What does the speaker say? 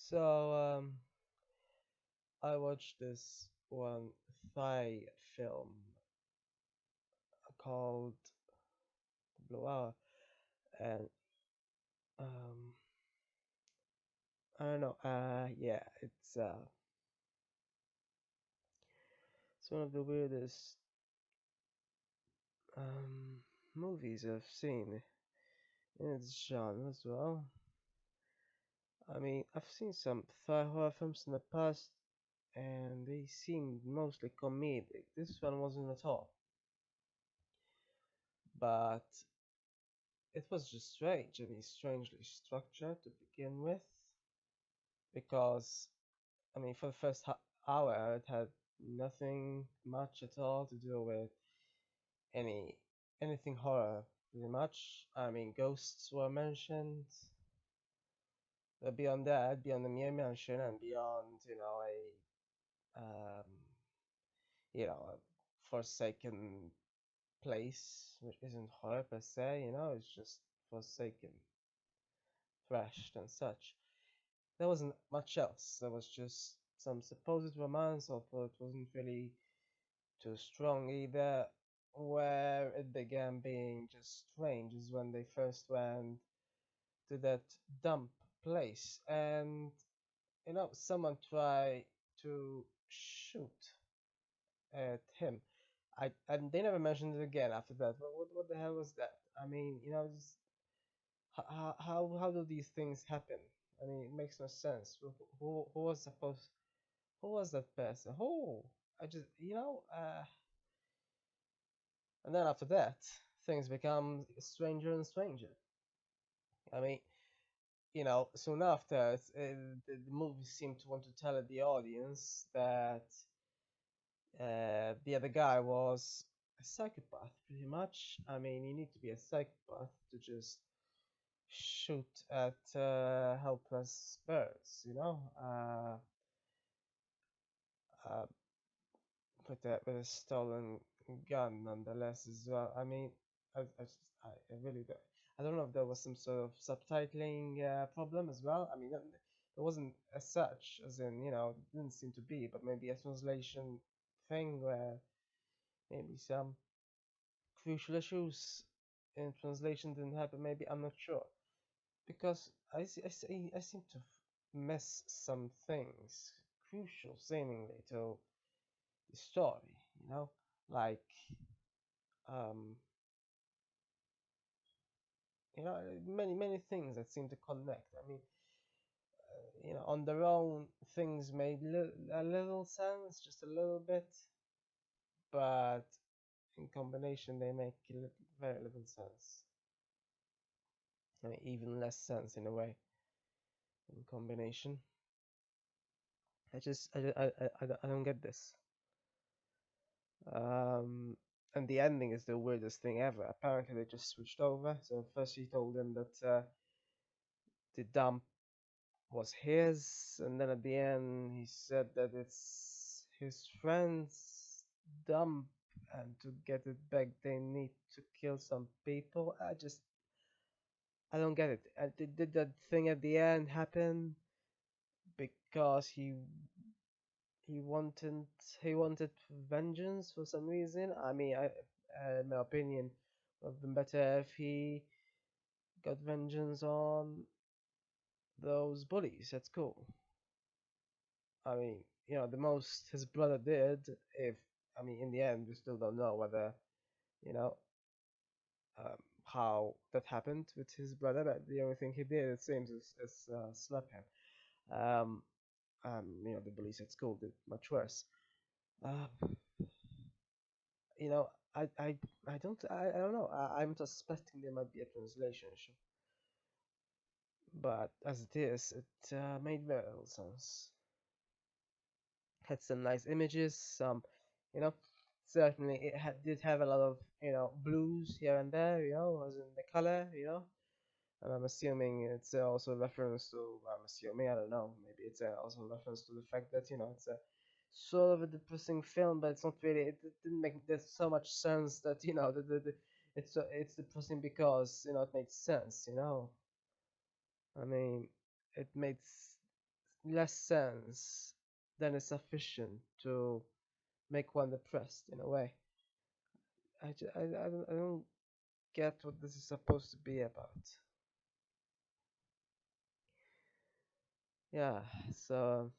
So, I watched this one Thai film called Blue Hour, and um, I don't know. Yeah, it's one of the weirdest um movies I've seen in its genre as well. I mean, I've seen some Thai horror films in the past, and they seemed mostly comedic. This one wasn't at all, but it was just strange. I mean, strangely structured to begin with, because I mean, for the first hour, it had nothing much at all to do with any anything horror, pretty much. I mean, ghosts were mentioned. But beyond that, beyond the mere mention and beyond, um, a forsaken place, which isn't horror per se, it's just forsaken, thrashed and such. There wasn't much else. There was just some supposed romance, although it wasn't really too strong either. Where it began being just strange is when they first went to that dump place, and someone tried to shoot at him. And they never mentioned it again after that. What the hell was that? I mean, just, how do these things happen? I mean, it makes no sense. Who was supposed? Who was that person? Who? I just, and then after that, things become stranger and stranger. I mean, soon after, the movie seemed to want to tell the audience that the other guy was a psychopath, pretty much. I mean, you need to be a psychopath to just shoot at helpless birds, uh, with a stolen gun, nonetheless, as well. I mean, I really don't. I don't know if there was some sort of subtitling problem as well. I mean, there wasn't as such, as in, it didn't seem to be, but maybe a translation thing where maybe some crucial issues in translation didn't happen. Maybe I'm not sure because I seem to miss some things crucial seemingly to the story. You know, like um, many things that seem to connect. I mean, on their own, things made a little sense, just a little bit, but in combination, they make very little sense. I mean, even less sense in a way in combination. I don't get this. Um, and the ending is the weirdest thing ever. Apparently, they just switched over. So first he told them that the dump was his, and then at the end he said that it's his friend's dump, and to get it back they need to kill some people. I don't get it. Did that thing at the end happen because he wanted he wanted vengeance for some reason? I mean, in my opinion, would have been better if he got vengeance on those bullies at school. I mean, the most his brother did, if I mean, in the end, we still don't know whether, you know, how that happened with his brother. But the only thing he did, it seems, is slap him. Um, the bullies at school did much worse. Uh, you know, I don't know. I'm suspecting there might be a translation issue, but as it is, it made very little sense. Had some nice images, you know, certainly did have a lot of, blues here and there, as in the color, and I'm assuming it's also a reference to, I'm assuming, I don't know, maybe it's also a reference to the fact that, it's a sort of a depressing film, but it's not really, it didn't make there's so much sense that, it's depressing because, it makes sense, I mean, it made less sense than is sufficient to make one depressed in a way. I don't get what this is supposed to be about. Yeah, so